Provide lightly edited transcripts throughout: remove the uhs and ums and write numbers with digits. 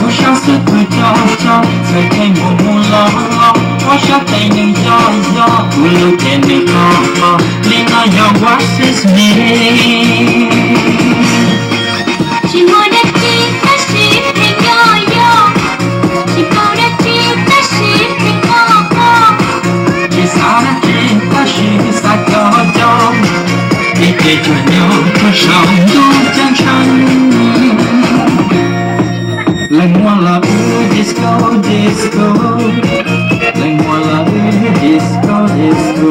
我想是会叫叫，才给我木老老，我想给你摇摇，不如给你好好，你那要我是你。给这牛多少都将成，令我啦disco disco， 令我啦disco disco，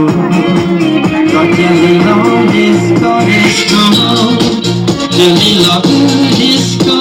昨天里老 disco disco， 这里老 disco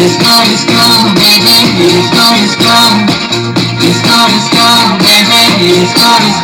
OK。Disco, disco, baby, disco, disco,